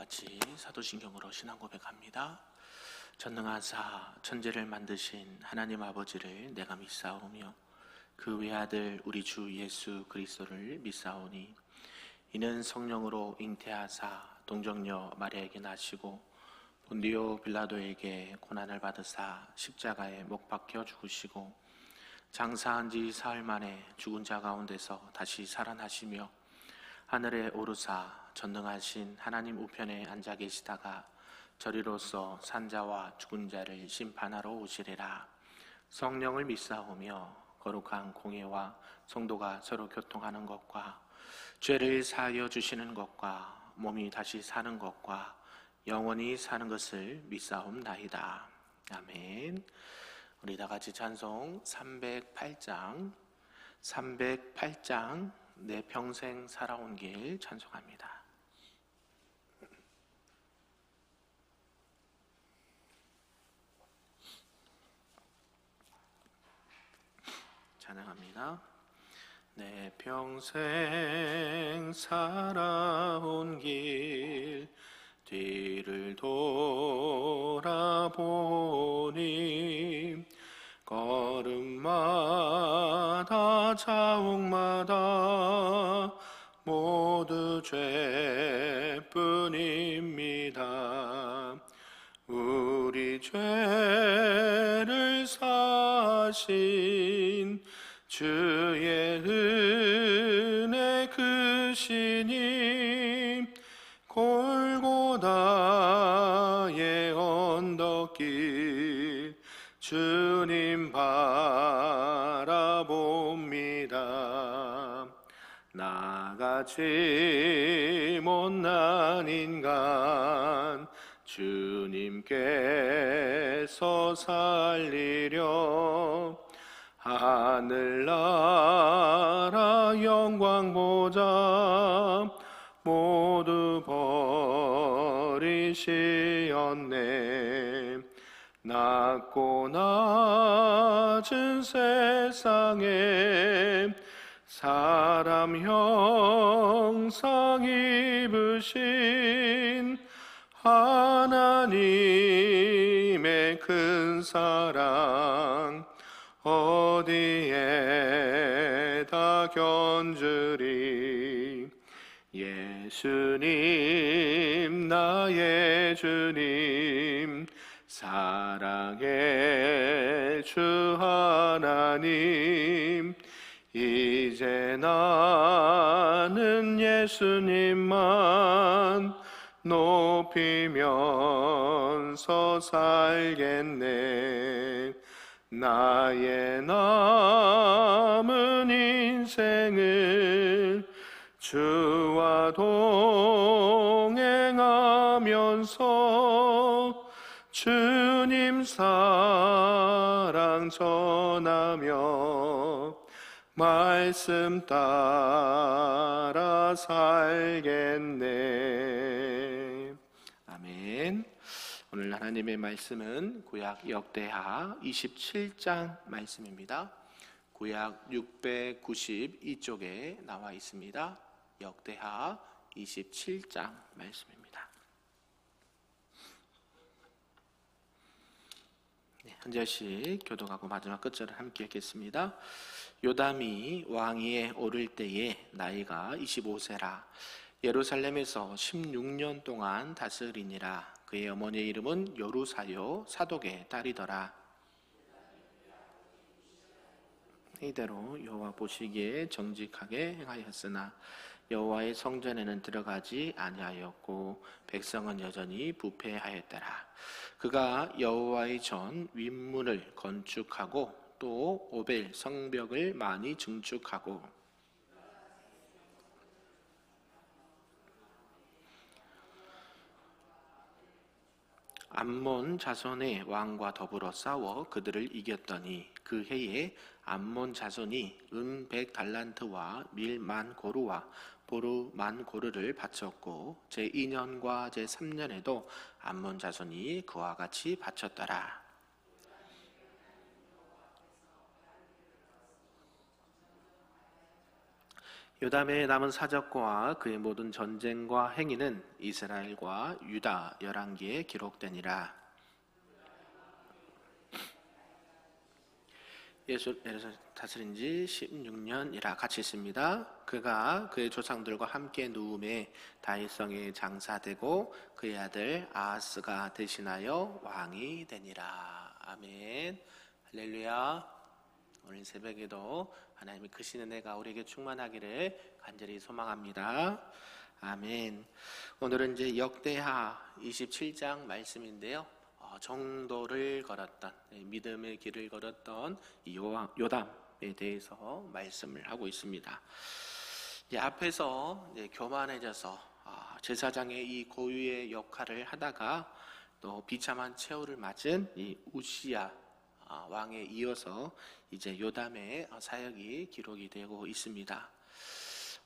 같이 사도신경으로 신앙 고백합니다. 전능하사 천지를 만드신 하나님 아버지를 내가 믿사오며 그 외아들 우리 주 예수 그리스도를 믿사오니 이는 성령으로 잉태하사 동정녀 마리아에게 나시고 본디오 빌라도에게 고난을 받으사 십자가에 못 박혀 죽으시고 장사한 지 사흘 만에 죽은 자 가운데서 다시 살아나시며 하늘에 오르사 전능하신 하나님 우편에 앉아 계시다가 저리로서 산자와 죽은 자를 심판하러 오시리라. 성령을 믿사오며 거룩한 공예와 성도가 서로 교통하는 것과 죄를 사하여 주시는 것과 몸이 다시 사는 것과 영원히 사는 것을 믿사옵나이다. 아멘. 우리 다 같이 찬송 308장 내 평생 살아온 길 찬송합니다. 찬양합니다. 내 평생 살아온 길 뒤를 돌아보니 걸음마다 자옥마다 모두 죄뿐입니다. 우리 죄를 사신 주의 은혜 크시니 골고다의 언덕길 주님 바라봅니다. 나같이 못난 인간 주님께서 살리려 하늘나라 영광 보좌 모두 버리시었네. 낮고 낮은 세상에 사람 형상 입으신 하나님의 큰 사랑 어디에다 견주리. 예수님 나의 주님 사랑의 주 하나님 이제 나는 예수님만 높이면서 살겠네. 나의 남은 인생을 주와 동행하면서 주님 사랑 전하며 말씀 따라 살겠네. 아멘. 오늘 하나님의 말씀은 구약 역대하 27장 말씀입니다. 구약 692쪽에 나와 있습니다. 역대하 27장 말씀입니다. 한 절씩 교독하고 마지막 끝절을 함께 읽겠습니다. 요담이 왕위에 오를 때에 나이가 25세라 예루살렘에서 16년 동안 다스리니라. 그의 어머니의 이름은 여루사요 사독의 딸이더라. 이대로 여호와 보시기에 정직하게 행하였으나 여호와의 성전에는 들어가지 아니하였고 백성은 여전히 부패하였더라. 그가 여호와의 전 윗문을 건축하고 또 오벨 성벽을 많이 증축하고 암몬 자손의 왕과 더불어 싸워 그들을 이겼더니 그 해에 암몬 자손이 은 100달란트와 밀 10,000고루와 보루 10,000고루를 바쳤고 제2년과 제3년에도 암몬 자손이 그와 같이 바쳤더라. 요담의 남은 사적과 그의 모든 전쟁과 행위는 이스라엘과 유다 열왕기에 기록되니라. 예루살렘 다스린 지 16년이라 같이 있습니다. 그가 그의 조상들과 함께 누움에 다윗성에 장사되고 그의 아들 아하스가 대신하여 왕이 되니라. 아멘. 할렐루야. 오늘 새벽에도 하나님의 크신 은혜가 우리에게 충만하기를 간절히 소망합니다. 아멘. 오늘은 이제 역대하 27장 말씀인데요. 정도를 걸었던, 믿음의 길을 걸었던 요담에 대해서 말씀을 하고 있습니다. 이제 앞에서 이제 교만해져서 제사장의 이 고유의 역할을 하다가 또 비참한 최후를 맞은 이 우시야 왕에 이어서 이제 요담의 사역이 기록이 되고 있습니다.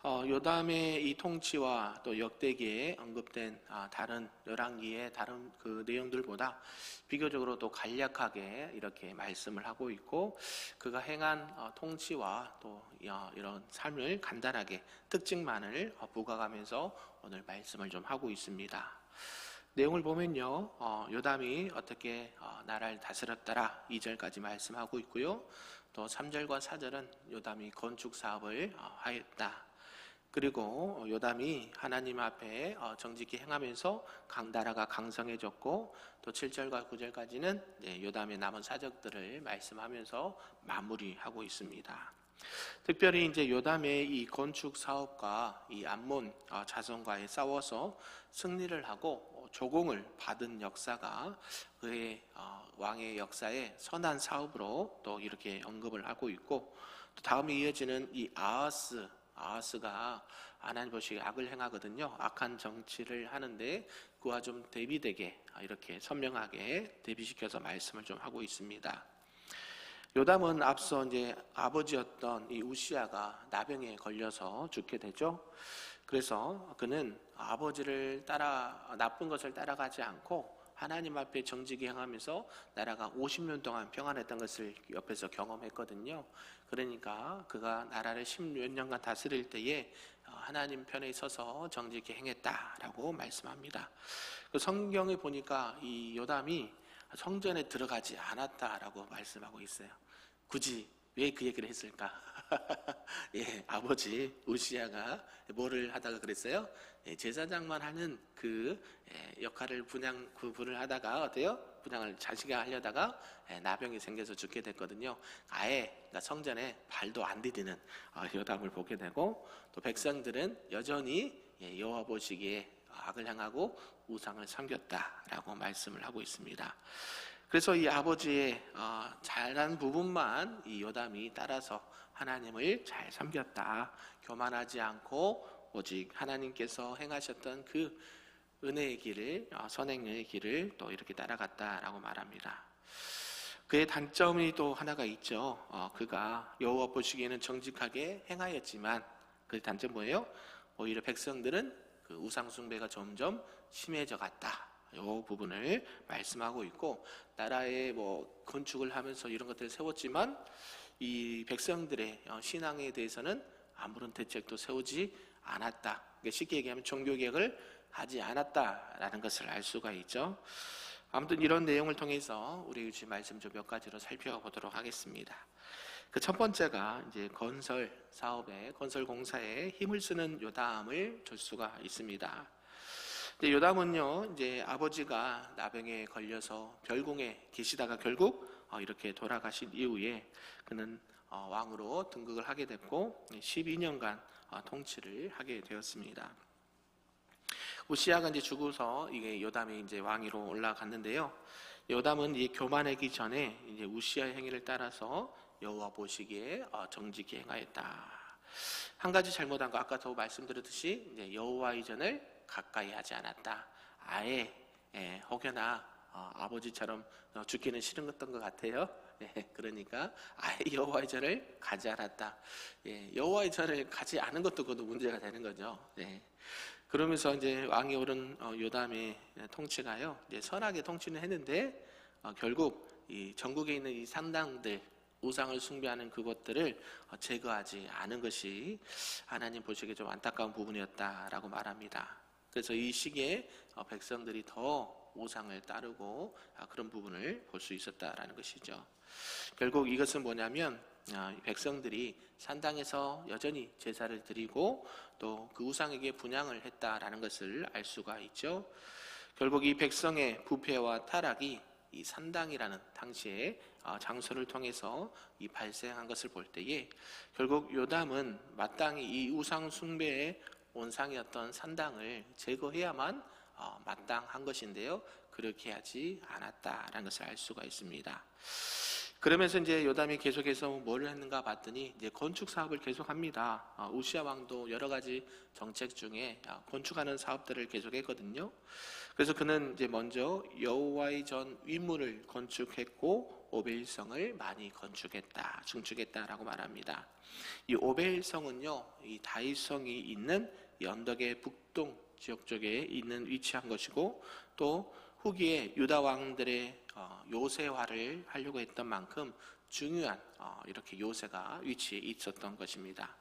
요담의 이 통치와 또 역대기에 언급된 다른 열왕기의 다른 그 내용들보다 비교적으로 또 간략하게 이렇게 말씀을 하고 있고, 그가 행한 통치와 또 이런 삶을 간단하게 특징만을 부각하면서 오늘 말씀을 좀 하고 있습니다. 내용을 보면요, 요담이 어떻게 나라를 다스렸더라 2절까지 말씀하고 있고요, 또 3절과 4절은 요담이 건축 사업을 하였다. 그리고 요담이 하나님 앞에 정직히 행하면서 나라가 강성해졌고, 또 7절과 9절까지는 요담의 남은 사적들을 말씀하면서 마무리하고 있습니다. 특별히 이제 요담의 이 건축 사업과 이 암몬 자손과의 싸워서 승리를 하고 조공을 받은 역사가 그의 왕의 역사의 선한 사업으로 또 이렇게 언급을 하고 있고, 또 다음에 이어지는 이 아하스가 하나님 보시기에 악을 행하거든요. 악한 정치를 하는데 그와 좀 대비되게 이렇게 선명하게 대비시켜서 말씀을 좀 하고 있습니다. 요담은 앞서 이제 아버지였던 이 우시야가 나병에 걸려서 죽게 되죠. 그래서 그는 아버지를 나쁜 것을 따라가지 않고 하나님 앞에 정직히 행하면서 나라가 50년 동안 평안했던 것을 옆에서 경험했거든요. 그러니까 그가 나라를 10몇 년간 다스릴 때에 하나님 편에 서서 정직히 행했다라고 말씀합니다. 그 성경에 보니까 이 요담이 성전에 들어가지 않았다라고 말씀하고 있어요. 굳이 왜 그 얘기를 했을까? 예, 아버지 우시야가 뭐를 하다가 그랬어요? 제사장만 하는 그 역할을 분을 하다가 어때요? 분양을 자식이 하려다가 나병이 생겨서 죽게 됐거든요. 아예 그러니까 성전에 발도 안 디디는 요담을 보게 되고, 또 백성들은 여전히 여호와 보시기에 악을 향하고 우상을 섬겼다라고 말씀을 하고 있습니다. 그래서 이 아버지의 잘한 부분만 이 요담이 따라서 하나님을 잘 섬겼다, 교만하지 않고 오직 하나님께서 행하셨던 그 은혜의 길을, 선행의 길을 또 이렇게 따라갔다라고 말합니다. 그의 단점이 또 하나가 있죠. 그가 여호와 보시기에는 정직하게 행하였지만 그 단점 뭐예요? 오히려 백성들은 그 우상 숭배가 점점 심해져 갔다. 이 부분을 말씀하고 있고, 나라의 건축을 하면서 이런 것들을 세웠지만 이 백성들의 신앙에 대해서는 아무런 대책도 세우지 않았다. 쉽게 얘기하면 종교개혁을 하지 않았다라는 것을 알 수가 있죠. 아무튼 이런 내용을 통해서 우리 주신 말씀 좀 몇 가지로 살펴보도록 하겠습니다. 그 첫 번째가 이제 건설 공사에 힘을 쓰는 요담을 줄 수가 있습니다. 요담은요, 이제 아버지가 나병에 걸려서 별궁에 계시다가 결국 이렇게 돌아가신 이후에 그는 왕으로 등극을 하게 됐고 12년간 통치를 하게 되었습니다. 우시야가 이제 죽어서 이게 요담이 이제 왕위로 올라갔는데요. 요담은 이 교만하기 전에 이제 우시야의 행위를 따라서 여호와 보시기에 정직히 행하였다. 한 가지 잘못한 거 아까도 말씀드렸듯이 이제 여호와 이전을 가까이 하지 않았다. 아예 혹여나 아버지처럼 죽기는 싫었던 것 같아요. 그러니까 아예 여호와의 전을 가지 않았다. 여호와의 전을 가지 않은 것도 그것도 문제가 되는 거죠. 그러면서 이제 왕이 오른 요담의 통치가요, 이제 선하게 통치는 했는데 결국 이 전국에 있는 이 상당들, 우상을 숭배하는 그것들을 제거하지 않은 것이 하나님 보시기에 좀 안타까운 부분이었다라고 말합니다. 그래서 이 시기에 백성들이 더 우상을 따르고 그런 부분을 볼 수 있었다라는 것이죠. 결국 이것은 뭐냐면 백성들이 산당에서 여전히 제사를 드리고 또 그 우상에게 분향을 했다라는 것을 알 수가 있죠. 결국 이 백성의 부패와 타락이 이 산당이라는 당시의 장소를 통해서 이 발생한 것을 볼 때에 결국 요담은 마땅히 이 우상 숭배의 온상이었던 산당을 제거해야만 마땅한 것인데요, 그렇게 하지 않았다라는 것을 알 수가 있습니다. 그러면서 이제 요담이 계속해서 뭘 했는가 봤더니 이제 건축 사업을 계속합니다. 우시야 왕도 여러 가지 정책 중에 건축하는 사업들을 계속했거든요. 그래서 그는 이제 먼저 여호와의 전 위문을 건축했고 오벨성을 많이 증축했다라고 말합니다. 이 오벨성은요, 이 다윗성이 있는 이 언덕의 북동 지역 쪽에 있는 위치한 것이고, 또 후기에 유다 왕들의 요새화를 하려고 했던 만큼 중요한 이렇게 요새가 위치해 있었던 것입니다.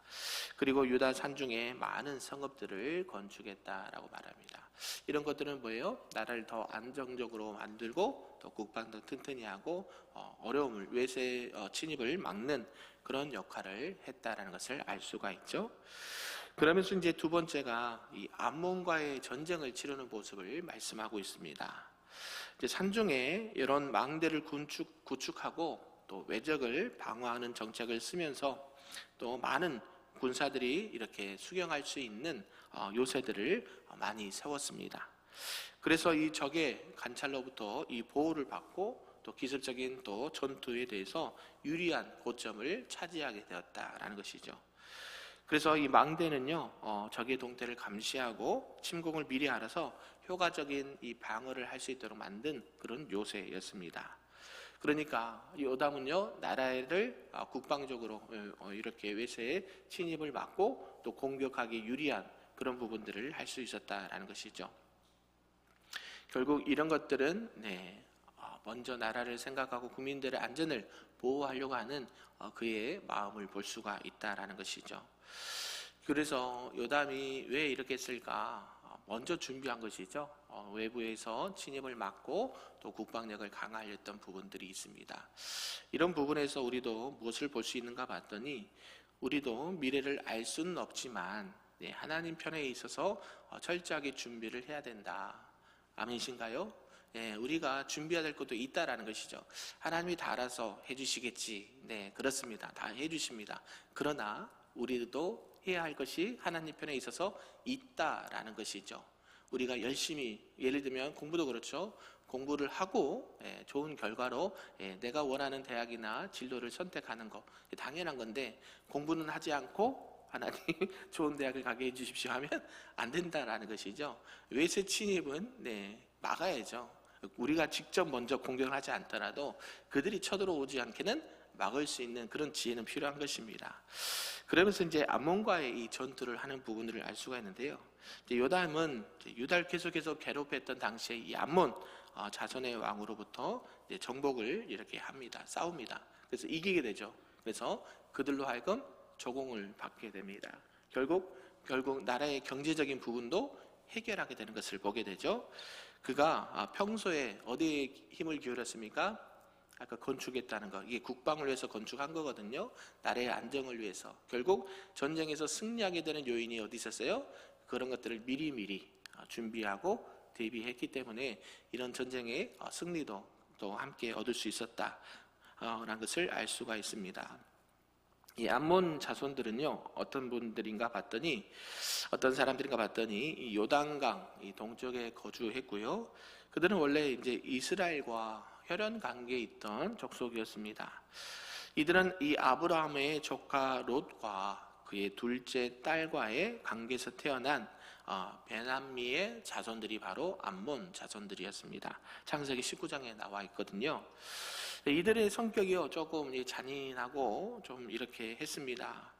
그리고 유다 산중에 많은 성읍들을 건축했다라고 말합니다. 이런 것들은 뭐예요? 나라를 더 안정적으로 만들고 또 국방도 튼튼히 하고 어려움을, 외세 침입을 막는 그런 역할을 했다라는 것을 알 수가 있죠. 그러면서 이제 두 번째가 이 암몬과의 전쟁을 치르는 모습을 말씀하고 있습니다. 이제 산중에 이런 망대를 구축하고 또 외적을 방어하는 정책을 쓰면서 또 많은 군사들이 이렇게 수경할 수 있는 요새들을 많이 세웠습니다. 그래서 이 적의 관찰로부터 이 보호를 받고 또 기술적인 또 전투에 대해서 유리한 고점을 차지하게 되었다라는 것이죠. 그래서 이 망대는요, 적의 동태를 감시하고 침공을 미리 알아서 효과적인 이 방어를 할 수 있도록 만든 그런 요새였습니다. 그러니까 요담은요, 나라를 국방적으로 이렇게 외세의 침입을 막고 또 공격하기 유리한 그런 부분들을 할 수 있었다라는 것이죠. 결국 이런 것들은 먼저 나라를 생각하고 국민들의 안전을 보호하려고 하는 그의 마음을 볼 수가 있다라는 것이죠. 그래서 요담이 왜 이렇게 했을까? 먼저 준비한 것이죠. 외부에서 침입을 막고 또 국방력을 강화하였던 부분들이 있습니다. 이런 부분에서 우리도 무엇을 볼 수 있는가 봤더니, 우리도 미래를 알 수는 없지만 하나님 편에 있어서 철저하게 준비를 해야 된다. 아멘이신가요? 우리가 준비해야 될 것도 있다라는 것이죠. 하나님이 다 알아서 해주시겠지. 네, 그렇습니다. 다 해주십니다. 그러나 우리도 해야 할 것이 하나님 편에 있어서 있다라는 것이죠. 우리가 열심히, 예를 들면 공부도 그렇죠. 공부를 하고 좋은 결과로 내가 원하는 대학이나 진로를 선택하는 거 당연한 건데, 공부는 하지 않고 하나님 좋은 대학을 가게 해주십시오 하면 안 된다라는 것이죠. 외세 침입은 막아야죠. 우리가 직접 먼저 공격을 하지 않더라도 그들이 쳐들어오지 않게는 막을 수 있는 그런 지혜는 필요한 것입니다. 그러면서 이제 암몬과의 이 전투를 하는 부분을 알 수가 있는데요. 요담은 유다를 계속해서 괴롭혔던 당시에 이 암몬 자손의 왕으로부터 정복을 이렇게 합니다. 싸웁니다. 그래서 이기게 되죠. 그래서 그들로 하여금 조공을 받게 됩니다. 결국 나라의 경제적인 부분도 해결하게 되는 것을 보게 되죠. 그가 평소에 어디에 힘을 기울였습니까? 아까 건축했다는 거, 이게 국방을 위해서 건축한 거거든요. 나라의 안정을 위해서. 결국 전쟁에서 승리하게 되는 요인이 어디 있었어요? 그런 것들을 미리미리 준비하고 대비했기 때문에 이런 전쟁의 승리도 또 함께 얻을 수 있었다라는 것을 알 수가 있습니다. 이 암몬 자손들은요, 어떤 사람들인가 봤더니 이 요단강 이 동쪽에 거주했고요. 그들은 원래 이제 이스라엘과 혈연 관계에 있던 족속이었습니다. 이들은 이 아브라함의 조카 롯과 그의 둘째 딸과의 관계에서 태어난 베남미의 자손들이 바로 암몬 자손들이었습니다. 창세기 19장에 나와 있거든요. 이들의 성격이요, 조금 잔인하고 좀 이렇게 했습니다.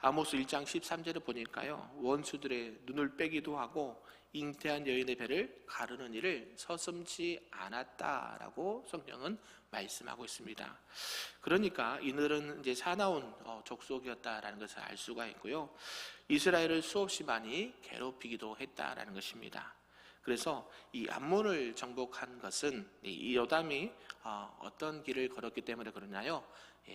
아모스 1장 13절을 보니까요, 원수들의 눈을 빼기도 하고 잉태한 여인의 배를 가르는 일을 서슴지 않았다라고 성경은 말씀하고 있습니다. 그러니까 이들은 이제 사나운 족속이었다라는 것을 알 수가 있고요. 이스라엘을 수없이 많이 괴롭히기도 했다라는 것입니다. 그래서 이 암몬을 정복한 것은 이 요담이 어떤 길을 걸었기 때문에 그러나요?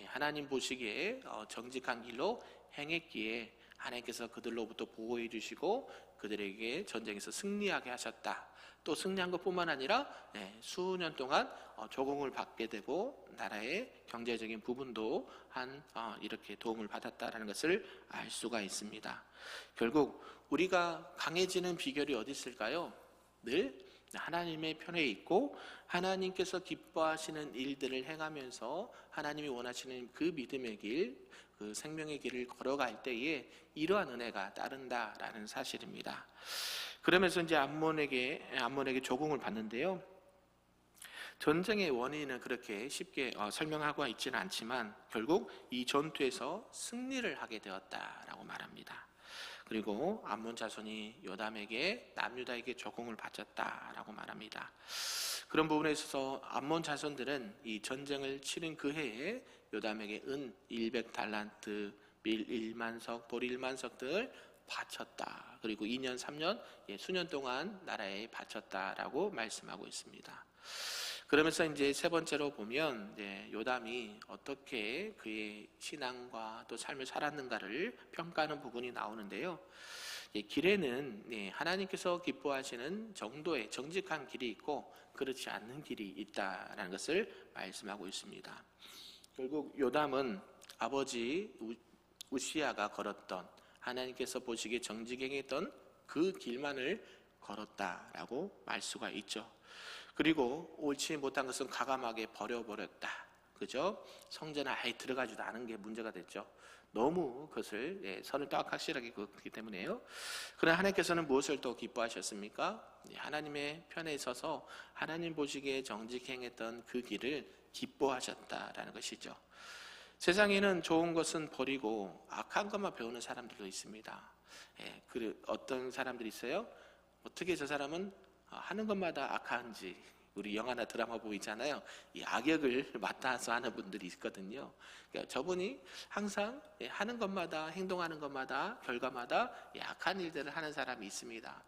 하나님 보시기에 정직한 길로 행했기에 하나님께서 그들로부터 보호해 주시고 그들에게 전쟁에서 승리하게 하셨다. 또 승리한 것뿐만 아니라 수년 동안 조공을 받게 되고 나라의 경제적인 부분도 이렇게 도움을 받았다라는 것을 알 수가 있습니다. 결국 우리가 강해지는 비결이 어디 있을까요? 늘 하나님의 편에 있고 하나님께서 기뻐하시는 일들을 행하면서 하나님이 원하시는 그 믿음의 길, 그 생명의 길을 걸어갈 때에 이러한 은혜가 따른다라는 사실입니다. 그러면서 이제 암몬에게 조공을 받는데요. 전쟁의 원인은 그렇게 쉽게 설명하고 있지는 않지만 결국 이 전투에서 승리를 하게 되었다라고 말합니다. 그리고 암몬 자손이 요담에게 남유다에게 조공을 바쳤다라고 말합니다. 그런 부분에 있어서 암몬 자손들은 이 전쟁을 치른 그 해에 요담에게 은 100달란트, 밀 1만석, 보리 1만석들 바쳤다. 그리고 2년, 3년, 수년 동안 나라에 바쳤다라고 말씀하고 있습니다. 그러면서 이제 세 번째로 보면 요담이 어떻게 그의 신앙과 또 삶을 살았는가를 평가하는 부분이 나오는데요. 길에는 하나님께서 기뻐하시는 정도의 정직한 길이 있고 그렇지 않는 길이 있다라는 것을 말씀하고 있습니다. 결국 요담은 아버지 우시야가 걸었던 하나님께서 보시기에 정직행했던 그 길만을 걸었다라고 말 수가 있죠. 그리고 옳지 못한 것은 과감하게 버려버렸다. 그죠? 성전에 아예 들어가지도 않은 게 문제가 됐죠. 너무 그것을 선을 딱 확실하게 그었기 때문에요. 그러나 하나님께서는 무엇을 또 기뻐하셨습니까? 하나님의 편에 서서 하나님 보시기에 정직행했던 그 길을 기뻐하셨다라는 것이죠. 세상에는 좋은 것은 버리고 악한 것만 배우는 사람들도 있습니다. 어떤 사람들이 있어요? 어떻게 저 사람은 하는 것마다 악한지, 우리 영화나 드라마 보고 있잖아요. 이 악역을 맡아서 하는 분들이 있거든요. 그러니까 저분이 항상 하는 것마다, 행동하는 것마다, 결과마다 악한 일들을 하는 사람이 있습니다.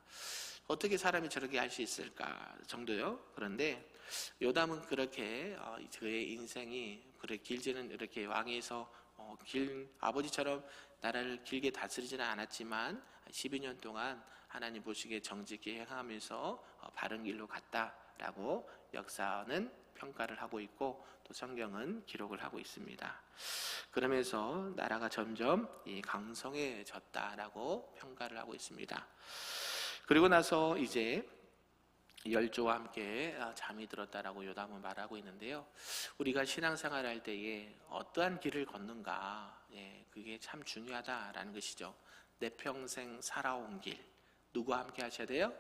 어떻게 사람이 저렇게 할 수 있을까 정도요. 그런데 요담은 그렇게 그의 인생이 그렇게 길지는 이렇게 왕에서 아버지처럼 나라를 길게 다스리지는 않았지만 12년 동안 하나님 보시기에 정직히 행하면서 바른 길로 갔다라고 역사는 평가를 하고 있고 또 성경은 기록을 하고 있습니다. 그러면서 나라가 점점 강성해졌다라고 평가를 하고 있습니다. 그리고 나서 이제 열조와 함께 잠이 들었다라고 요담은 말하고 있는데요. 우리가 신앙생활 할 때에 어떠한 길을 걷는가, 그게 참 중요하다라는 것이죠. 내 평생 살아온 길, 누구와 함께 하셔야 돼요?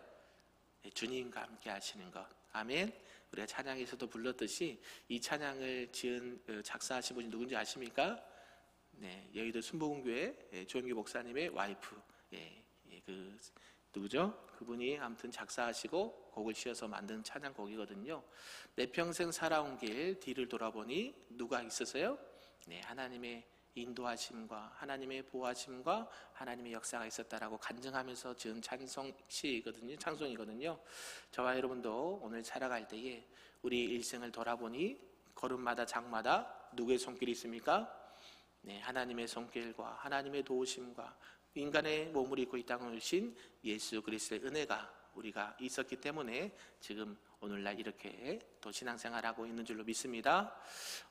주님과 함께 하시는 것. 아멘. 우리가 찬양에서도 불렀듯이 이 찬양을 작사하신 분이 누군지 아십니까? 여의도 순복음교회 조영기 목사님의 와이프. 누구죠? 그분이 아무튼 작사하시고 곡을 씌워서 만든 찬양곡이거든요. 내 평생 살아온 길 뒤를 돌아보니 누가 있었어요? 하나님의 인도하심과 하나님의 보호하심과 하나님의 역사가 있었다라고 간증하면서 지은 찬송이거든요. 저와 여러분도 오늘 살아갈 때에 우리 일생을 돌아보니 걸음마다 장마다 누구의 손길이 있습니까? 하나님의 손길과 하나님의 도우심과 인간의 몸을 입고 이 땅을 오신 예수 그리스도의 은혜가 우리가 있었기 때문에 지금 오늘날 이렇게 또 신앙생활하고 있는 줄로 믿습니다.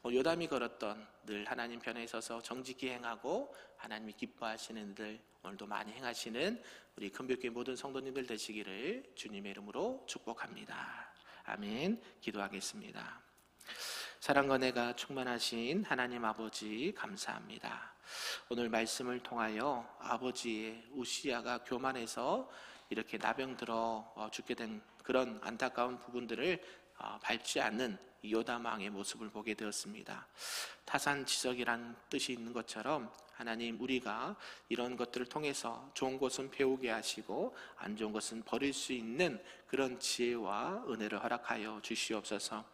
요담이 걸었던 늘 하나님 편에 서서 정직히 행하고 하나님이 기뻐하시는 들 오늘도 많이 행하시는 우리 큰별교회 모든 성도님들 되시기를 주님의 이름으로 축복합니다. 아멘. 기도하겠습니다. 사랑과 은혜가 충만하신 하나님 아버지 감사합니다. 오늘 말씀을 통하여 아버지의 우시야가 교만해서 이렇게 나병 들어 죽게 된 그런 안타까운 부분들을 밟지 않는 요담 왕의 모습을 보게 되었습니다. 타산지석이란 뜻이 있는 것처럼 하나님, 우리가 이런 것들을 통해서 좋은 것은 배우게 하시고 안 좋은 것은 버릴 수 있는 그런 지혜와 은혜를 허락하여 주시옵소서.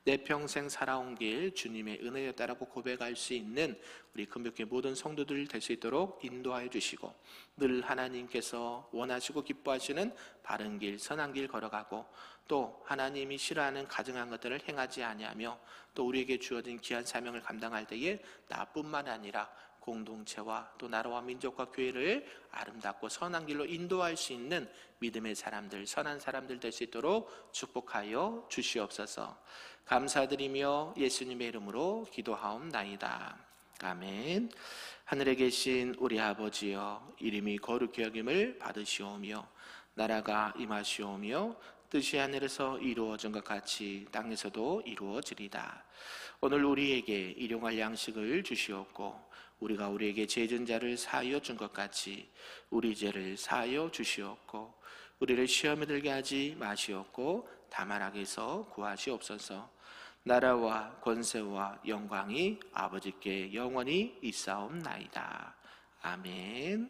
내 평생 살아온 길 주님의 은혜였다라고 고백할 수 있는 우리 금요교회 모든 성도들 될 수 있도록 인도하여 주시고, 늘 하나님께서 원하시고 기뻐하시는 바른 길, 선한 길 걸어가고, 또 하나님이 싫어하는 가증한 것들을 행하지 아니하며, 또 우리에게 주어진 귀한 사명을 감당할 때에 나뿐만 아니라 공동체와 또 나라와 민족과 교회를 아름답고 선한 길로 인도할 수 있는 믿음의 사람들, 선한 사람들 될 수 있도록 축복하여 주시옵소서. 감사드리며 예수님의 이름으로 기도하옵나이다. 아멘. 하늘에 계신 우리 아버지여, 이름이 거룩히 여김을 받으시오며 나라가 임하시오며 뜻이 하늘에서 이루어진 것 같이 땅에서도 이루어지리다. 오늘 우리에게 일용할 양식을 주시옵고, 우리가 우리에게 죄진 자를 사하여 준 것 같이 우리 죄를 사하여 주시옵고, 우리를 시험에 들게 하지 마시옵고 다만 악에서 구하시옵소서. 나라와 권세와 영광이 아버지께 영원히 있사옵나이다. 아멘.